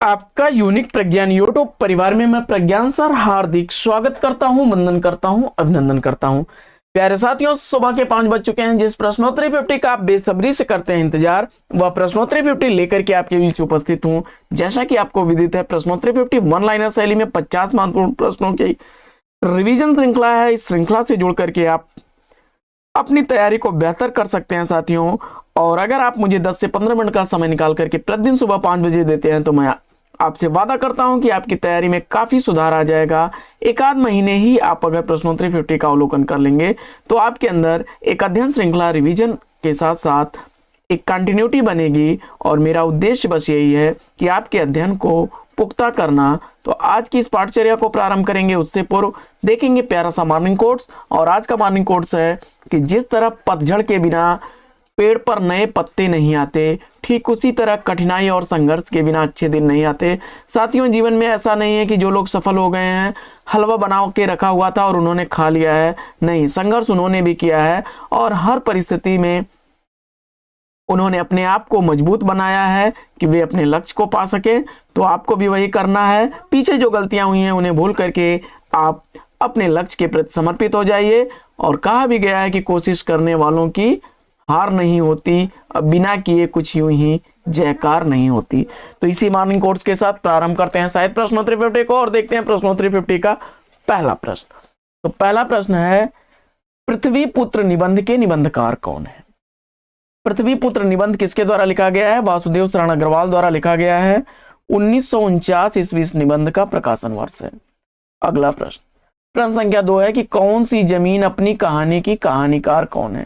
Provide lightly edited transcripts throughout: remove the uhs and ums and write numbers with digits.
आपका यूनिक प्रज्ञान यूट्यूब परिवार में मैं प्रज्ञान सर हार्दिक स्वागत करता हूं, वंदन करता हूं, अभिनंदन करता हूं। प्यारे साथियों, सुबह के 5 बज चुके हैं। जिस प्रश्नोत्तरी 50 का आप बेसब्री से करते हैं इंतजार, वह प्रश्नोत्तरी 50 लेकर के आपके बीच उपस्थित हूं। जैसा कि आपको विदित है, प्रश्नोत्तरी 50 वन लाइनर शैली में 50 महत्वपूर्ण प्रश्नों की रिवीजन श्रृंखला है। इस श्रृंखला से जुड़ करके आप अपनी तैयारी को बेहतर कर सकते हैं साथियों। और अगर आप मुझे 10 से 15 मिनट का समय निकाल करके प्रतिदिन सुबह 5 बजे देते हैं तो मैं आपसे वादा करता हूं कि आपकी तैयारी में काफी सुधार आ जाएगा। एक आध महीने ही आप अगर प्रश्नोत्तरी 50 का अवलोकन कर लेंगे तो आपके अंदर एक अध्ययन श्रृंखला रिवीजन के साथ साथ एक कंटिन्यूटी बनेगी। और मेरा उद्देश्य बस यही है कि आपके अध्ययन को पुख्ता करना। तो आज की इस पाठचर्या को प्रारंभ करेंगे उससे पूर्व देखेंगे प्यारा सा मॉर्निंग कोट्स। और आज का मॉर्निंग कोट्स है कि जिस तरह पतझड़ के बिना पेड़ पर नए पत्ते नहीं आते, ठीक उसी तरह कठिनाई और संघर्ष के बिना अच्छे दिन नहीं आते। साथियों, जीवन में ऐसा नहीं है कि जो लोग सफल हो गए हैं, हलवा बना के रखा हुआ था और उन्होंने खा लिया है। नहीं, संघर्ष उन्होंने भी किया है और हर परिस्थिति में उन्होंने अपने आप को मजबूत बनाया है कि वे अपने लक्ष्य को पा सके। तो आपको भी वही करना है। पीछे जो गलतियां हुई हैं उन्हें भूल करके आप अपने लक्ष्य के प्रति समर्पित हो जाइए। और कहा भी गया है कि कोशिश करने वालों की हार नहीं होती, अब बिना किए कुछ यूं ही जयकार नहीं होती। तो इसी मॉर्निंग कोर्स के साथ प्रारंभ करते हैं शायद प्रश्नोत्तरी 50 को और देखते हैं प्रश्नोत्तरी 50 का पहला प्रश्न। तो पहला प्रश्न है, पृथ्वी पुत्र निबंध के निबंधकार कौन है? पृथ्वी पुत्र निबंध किसके द्वारा लिखा गया है? वासुदेव शरण अग्रवाल द्वारा लिखा गया है। 1949 ईस्वी इस निबंध का प्रकाशन वर्ष है। अगला प्रश्न, प्रश्न संख्या 2 है कि कौन सी जमीन अपनी कहानी की कहानीकार कौन है?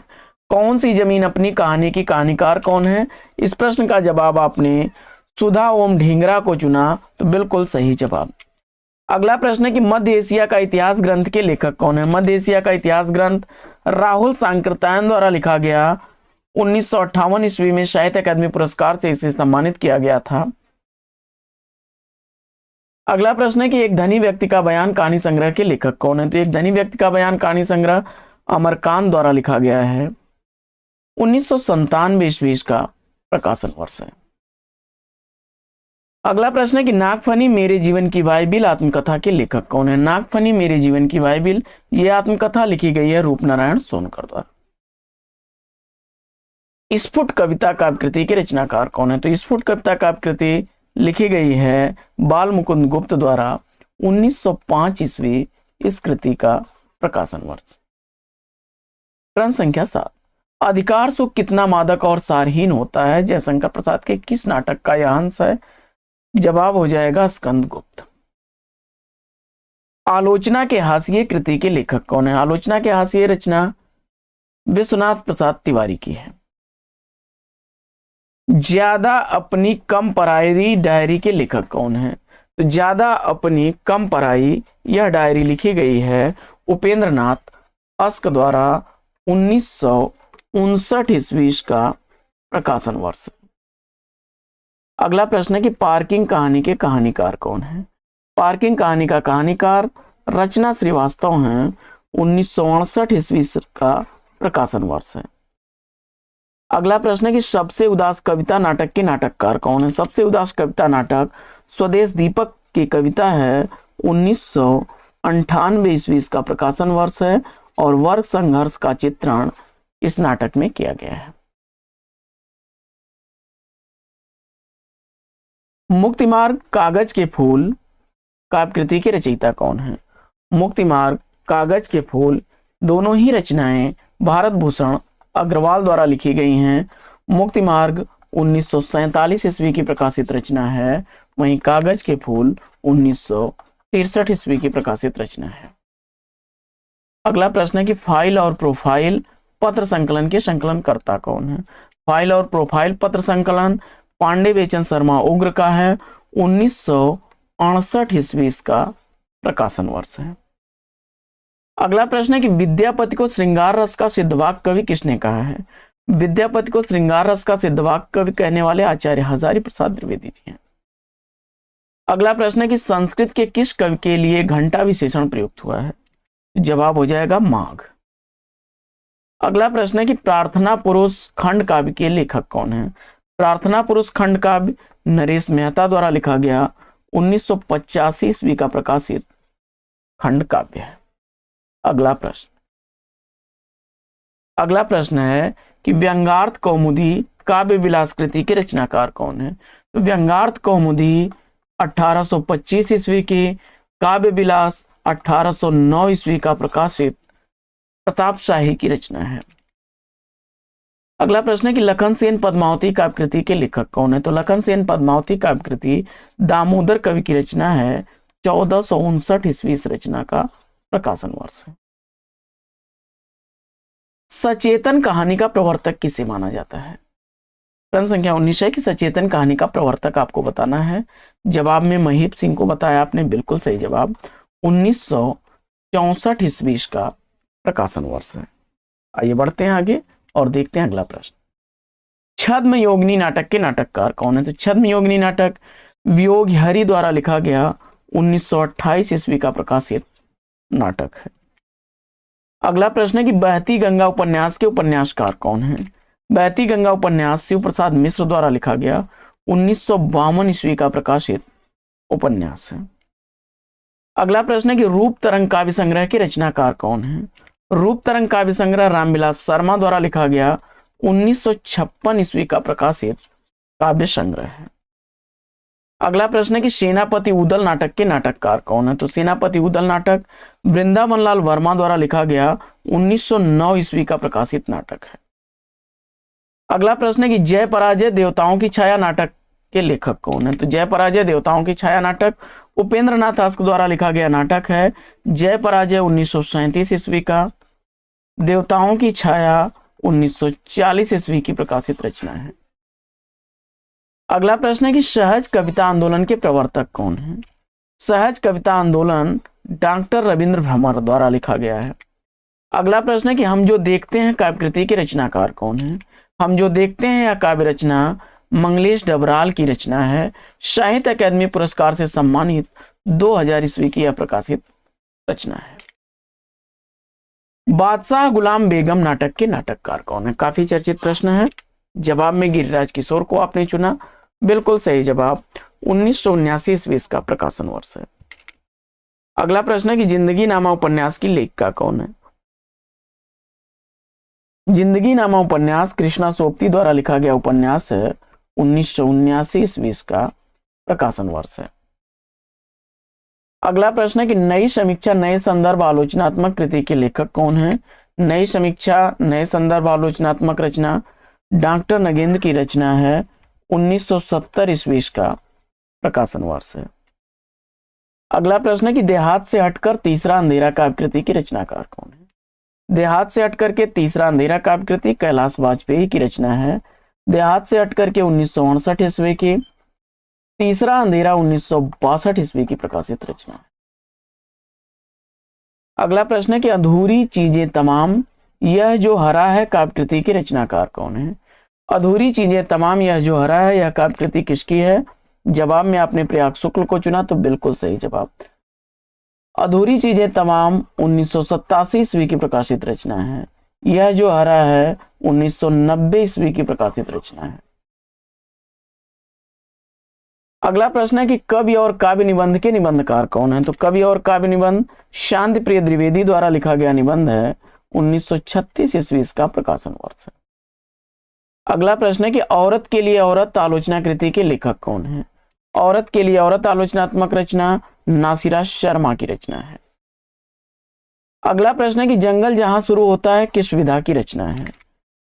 कौन सी जमीन अपनी कहानी की कहानीकार कौन है? इस प्रश्न का जवाब आपने सुधा ओम ढींगरा को चुना, तो बिल्कुल सही जवाब। अगला प्रश्न है कि मध्य एशिया का इतिहास ग्रंथ के लेखक कौन है? मध्य एशिया का इतिहास ग्रंथ राहुल सांकृत्यायन द्वारा लिखा गया। 1958 ईस्वी में साहित्य अकादमी पुरस्कार से इसे सम्मानित किया गया था। अगला प्रश्न है कि एक धनी व्यक्ति का बयान कहानी संग्रह के लेखक कौन है? तो एक धनी व्यक्ति का बयान कहानी संग्रह अमरकांत द्वारा लिखा गया है। 1997 ईस्वी का प्रकाशन वर्ष है। अगला प्रश्न है कि नागफनी मेरे जीवन की बाइबिल आत्मकथा के लेखक कौन है? नागफनी मेरे जीवन की बाइबिल, यह आत्मकथा लिखी गई है रूपनारायण सोनकर द्वारा। स्फुट कविता काव्यकृति के रचनाकार कौन है? तो स्फुट कविता काव्यकृति लिखी गई है बाल मुकुंद गुप्त द्वारा। 1905 ईस्वी इस कृति का प्रकाशन वर्ष। प्रश्न संख्या 7, अधिकार सुख कितना मादक और सारहीन होता है? जयशंकर प्रसाद के किस नाटक का यह अंश है? जवाब हो जाएगा स्कंदगुप्त। आलोचना के हाशिए कृति के लेखक कौन है? आलोचना के हाशिए रचना विश्वनाथ प्रसाद तिवारी की है। ज्यादा अपनी कम पराई डायरी के लेखक कौन है? तो ज्यादा अपनी कम पराई यह डायरी लिखी गई है उपेंद्र नाथ अस्क द्वारा। 1959 ईस्वी का प्रकाशन वर्ष। अगला प्रश्न है कि पार्किंग कहानी के कहानीकार कौन है? पार्किंग कहानी का कहानीकार रचना श्रीवास्तव हैं। 1968 ईस्वी का प्रकाशन वर्ष है। अगला प्रश्न है कि सबसे उदास कविता नाटक के नाटककार कौन है? सबसे उदास कविता नाटक स्वदेश दीपक की कविता है। 1998 ईस्वी का प्रकाशन वर्ष है और वर्ग संघर्ष का चित्रण इस नाटक में किया गया है। मुक्तिमार्ग कागज के फूल काव्यकृति के रचयिता कौन है? मुक्तिमार्ग कागज के फूल दोनों ही रचनाएं भारत भूषण अग्रवाल द्वारा लिखी गई हैं। मुक्तिमार्ग 1947 ईस्वी की प्रकाशित रचना है, वहीं कागज के फूल 1963 ईस्वी की प्रकाशित रचना है। अगला प्रश्न है कि फाइल और प्रोफाइल पत्र संकलन के संकलनकर्ता कौन है? फाइल और प्रोफाइल पत्र संकलन पांडे बेचन शर्मा उग्र का है। 1968 ईस्वी का प्रकाशन वर्ष है। अगला प्रश्न है कि विद्यापति को श्रृंगार रस का सिद्धवाक्य कवि किसने कहा है? विद्यापति को श्रृंगार रस का सिद्धवाक्य कवि कहने वाले आचार्य हजारी प्रसाद द्विवेदी जी हैं। अगला प्रश्न है कि संस्कृत के किस कवि के लिए घंटा विशेषण प्रयुक्त हुआ है? जवाब हो जाएगा माघ। अगला प्रश्न है कि प्रार्थना पुरुष खंड काव्य के लेखक कौन है? प्रार्थना पुरुष खंड काव्य नरेश मेहता द्वारा लिखा गया 1985 ईस्वी का प्रकाशित खंड काव्य है। अगला प्रश्न है कि व्यंग्यार्थ कौमुदी काव्य विलास कृति के रचनाकार कौन है? तो व्यंग्यार्थ कौमुदी 1825 ईस्वी की, काव्य विलास 1809 ईस्वी का प्रकाशित प्रताप शाही की रचना है। अगला प्रश्न है कि लखन सेन पद्मावती काव्यकृति के लेखक कौन है? तो लखन सेन पद्मावती काव्यकृति दामोदर कवि की रचना है। 1459 ईस्वी इस रचना का प्रकाशन वर्ष है। सचेतन कहानी का प्रवर्तक किसे माना जाता है? प्रश्न संख्या 19 है कि सचेतन कहानी का प्रवर्तक आपको बताना है। जवाब में महीप सिंह को बताया आपने, बिल्कुल सही जवाब। 1964 ईस्वी का प्रकाशन वर्ष है। आइए बढ़ते हैं आगे और देखते हैं अगला प्रश्न। छद्म योगिनी नाटक के नाटककार कौन है? तो छद्म योगिनी नाटक वियोग हरि द्वारा लिखा गया 1928 ईस्वी का प्रकाशित नाटक है। अगला प्रश्न है कि बहती गंगा उपन्यास के उपन्यासकार कौन है? बहती गंगा उपन्यास शिव प्रसाद मिश्र द्वारा लिखा गया 1952 ईस्वी का प्रकाशित उपन्यास है। अगला प्रश्न है कि रूप तरंग काव्य संग्रह के रचनाकार कौन है? रूप तरंग काव्य संग्रह रामविलास शर्मा द्वारा लिखा गया 1956 ईस्वी का प्रकाशित काव्य संग्रह है। अगला प्रश्न है कि सेनापति उदल नाटक के नाटककार कौन है? तो सेनापति उदल नाटक वृंदावन लाल वर्मा द्वारा लिखा गया 1909 ईस्वी का प्रकाशित नाटक है। अगला प्रश्न है कि जय पराजय देवताओं की छाया नाटक के लेखक कौन है? तो जय पराजय देवताओं की छाया नाटक उपेंद्र नाथ आस्क द्वारा लिखा गया नाटक है। जय पराजय 1937 ईस्वी का, देवताओं की छाया 1940 ईस्वी की प्रकाशित रचना है। अगला प्रश्न है कि सहज कविता आंदोलन के प्रवर्तक कौन है? सहज कविता आंदोलन डॉक्टर रविंद्र भ्रमर द्वारा लिखा गया है। अगला प्रश्न है कि हम जो देखते हैं काव्यकृति के रचनाकार कौन है? हम जो देखते हैं यह काव्य रचना मंगलेश डबराल की रचना है। साहित्य अकादमी पुरस्कार से सम्मानित 2000 ईस्वी की यह प्रकाशित रचना है। बादशाह गुलाम बेगम नाटक के नाटककार कौन है? काफी चर्चित प्रश्न है। जवाब में गिरिराज किशोर को आपने चुना, बिल्कुल सही जवाब। 1979 ईस्वी इसका प्रकाशन वर्ष है। अगला प्रश्न है कि जिंदगी नामा उपन्यास की लेखिका कौन है? जिंदगी नामा उपन्यास कृष्णा सोपती द्वारा लिखा गया उपन्यास है। 1979 ईस्वी का प्रकाशन वर्ष है। अगला प्रश्न है कि नई समीक्षा नए संदर्भ आलोचनात्मक कृति के लेखक कौन है? नई समीक्षा नए संदर्भ आलोचनात्मक रचना डॉक्टर नगेंद्र की रचना है। 1970 ईस्वी का प्रकाशन वर्ष है। अगला प्रश्न है कि देहात से हटकर तीसरा अंधेरा काव्यकृति की रचनाकार कौन है? देहात से हटकर के तीसरा अंधेरा काव्यकृति कैलाश वाजपेयी की रचना है। देहात से हटकर के 1959 ईस्वी की, तीसरा अंधेरा 1962 ईस्वी की प्रकाशित रचना है। अगला प्रश्न है कि अधूरी चीजें तमाम यह जो हरा है काव्यकृति की रचनाकार कौन है? अधूरी चीजें तमाम यह जो हरा है यह काव्यकृति किसकी है? जवाब में आपने प्रयाग शुक्ल को चुना, तो बिल्कुल सही जवाब। अधूरी चीजें तमाम 1987 ईस्वी की प्रकाशित रचना है। यह जो हरा है 1990 ईस्वी की प्रकाशित रचना है। अगला प्रश्न है कि कवि और काव्य निबंध के निबंधकार कौन है? तो कवि और काव्य निबंध शांति प्रिय द्विवेदी द्वारा लिखा गया निबंध है। 1936 ईस्वी का प्रकाशन वर्ष है। अगला प्रश्न है कि औरत के लिए औरत आलोचना कृति के लेखक कौन है? औरत के लिए औरत आलोचनात्मक रचना नासिरा शर्मा की रचना है। अगला प्रश्न है कि जंगल जहां शुरू होता है किस विधा की रचना है?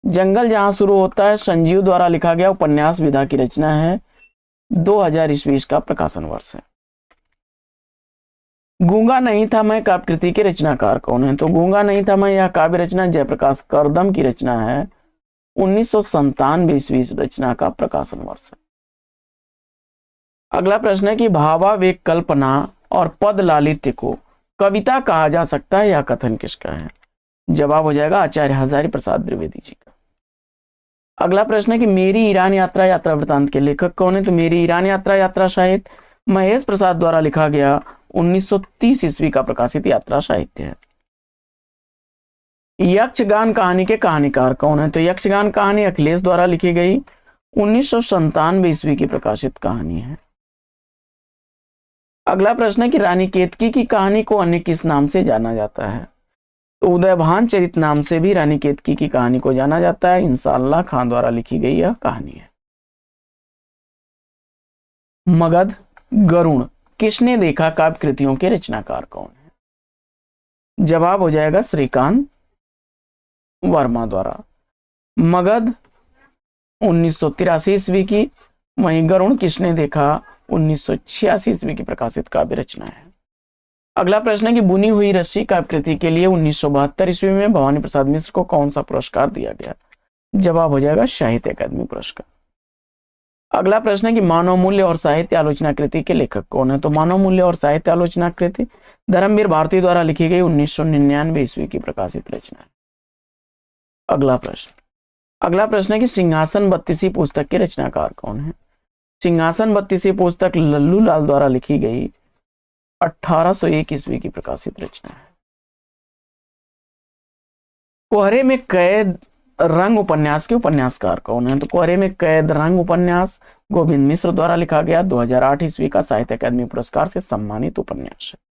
जंगल जहां शुरू होता है संजीव द्वारा लिखा गया उपन्यास विधा की रचना है। 2000 ईस्वी का प्रकाशन वर्ष है। गूंगा नहीं था मैं काव्यकृति के रचनाकार कौन है? तो गूंगा नहीं था मैं यह काव्य रचना जयप्रकाश करदम की रचना है। 1997 ईस्वी रचना का प्रकाशन वर्ष है। अगला प्रश्न है कि भावावेग कल्पना और पद लालित्य को कविता कहा जा सकता है, यह कथन किसका है? जवाब हो जाएगा आचार्य हजारी प्रसाद द्विवेदी जी का। अगला प्रश्न है कि मेरी ईरान यात्रा यात्रा वृतांत के लेखक कौन है? तो मेरी ईरान यात्रा यात्रा साहित्य महेश प्रसाद द्वारा लिखा गया 1930 ईस्वी का प्रकाशित यात्रा साहित्य है। यक्षगान कहानी के कहानीकार कौन है? तो यक्षगान कहानी अखिलेश द्वारा लिखी गई 1997 ईस्वी की प्रकाशित कहानी है। अगला प्रश्न है कि रानी केतकी की कहानी को अन्य किस नाम से जाना जाता है? तो उदयभान चरित नाम से भी रानी केतकी की कहानी को जाना जाता है। इंशाअल्लाह खान द्वारा लिखी गई यह कहानी है। मगध गरुण किसने देखा काव्य कृतियों के रचनाकार कौन है? जवाब हो जाएगा श्रीकांत वर्मा द्वारा। मगध 1983 ईस्वी की, वहीं गरुण किसने देखा 1986 ईस्वी की प्रकाशित काव्य रचना है। अगला प्रश्न है कि बुनी हुई रस्सी काव्य कृति के लिए 1972 ईस्वी में भवानी प्रसाद मिश्र को कौन सा पुरस्कार दिया गया? जवाब हो जाएगा साहित्य अकादमी पुरस्कार। अगला प्रश्न है कि मानव मूल्य और साहित्य आलोचना कृति के लेखक कौन है? तो मानव मूल्य और साहित्य आलोचना कृति धर्मवीर भारती द्वारा लिखी गई 1999 ईस्वी की प्रकाशित रचना है। अगला प्रश्न है कि सिंहासन बत्तीसी पुस्तक के रचनाकार कौन है? सिंहासन बत्तीसी पुस्तक लल्लू लाल द्वारा लिखी गई 1801 ईस्वी की प्रकाशित रचना है। कोहरे में कैद रंग उपन्यास के उपन्यासकार कौन है? तो कोहरे में कैद रंग उपन्यास गोविंद मिश्र द्वारा लिखा गया 2008 ईस्वी का साहित्य अकादमी पुरस्कार से सम्मानित उपन्यास है।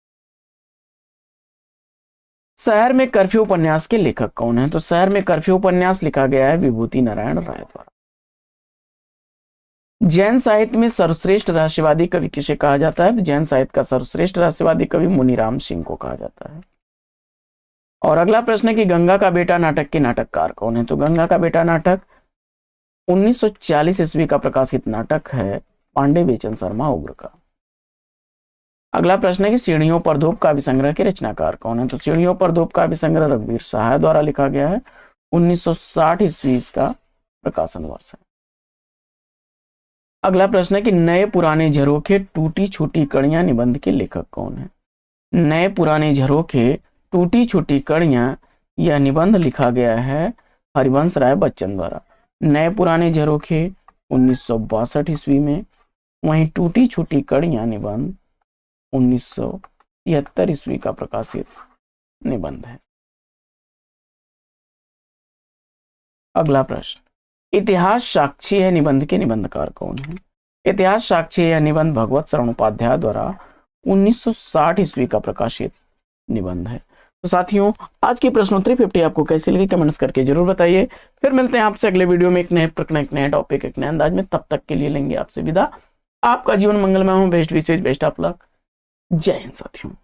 शहर में कर्फ्यू उपन्यास के लेखक कौन है? तो शहर में कर्फ्यू उपन्यास लिखा गया है विभूति नारायण राय द्वारा। जैन साहित्य में सर्वश्रेष्ठ रहस्यवादी कवि किसे कहा जाता है? तो जैन साहित्य का सर्वश्रेष्ठ रहस्यवादी कवि मुनिराम सिंह को कहा जाता है। और अगला प्रश्न है कि गंगा का बेटा नाटक के नाटककार कौन है? तो गंगा का बेटा नाटक 1940 ईस्वी का प्रकाशित नाटक है पांडे बेचन शर्मा उग्र का। अगला प्रश्न है कि सीढ़ियों पर धूप काव्य संग्रह के रचनाकार कौन है? तो सीढ़ियों पर धूप काव्य संग्रह रघुवीर सहाय द्वारा लिखा गया है 1960 ईस्वी का प्रकाशन वर्ष है। अगला प्रश्न है कि नए पुराने झरोखे टूटी छोटी कड़ियां निबंध के लेखक कौन है? नए पुराने झरोखे टूटी छोटी कड़ियां यह निबंध लिखा गया है हरिवंश राय बच्चन द्वारा। नए पुराने झरोखे 1962 ईस्वी में, वहीं टूटी छोटी कड़ियां निबंध 1973 ईस्वी का प्रकाशित निबंध है। अगला प्रश्न, इतिहास साक्षी है निबंध के निबंधकार कौन है? इतिहास साक्षी है निबंध भगवत शरण उपाध्याय द्वारा 1960 ईस्वी का प्रकाशित निबंध है। तो साथियों, आज की प्रश्नोत्तरी 50 आपको कैसी लगी कमेंट्स करके जरूर बताइए। फिर मिलते हैं आपसे अगले वीडियो में एक नए प्रश्न, एक नए टॉपिक, एक नए अंदाज में। तब तक के लिए लेंगे आपसे विदा। आपका जीवन मंगलमय हो। Best wishes, best of luck. जय हिंद साथियों।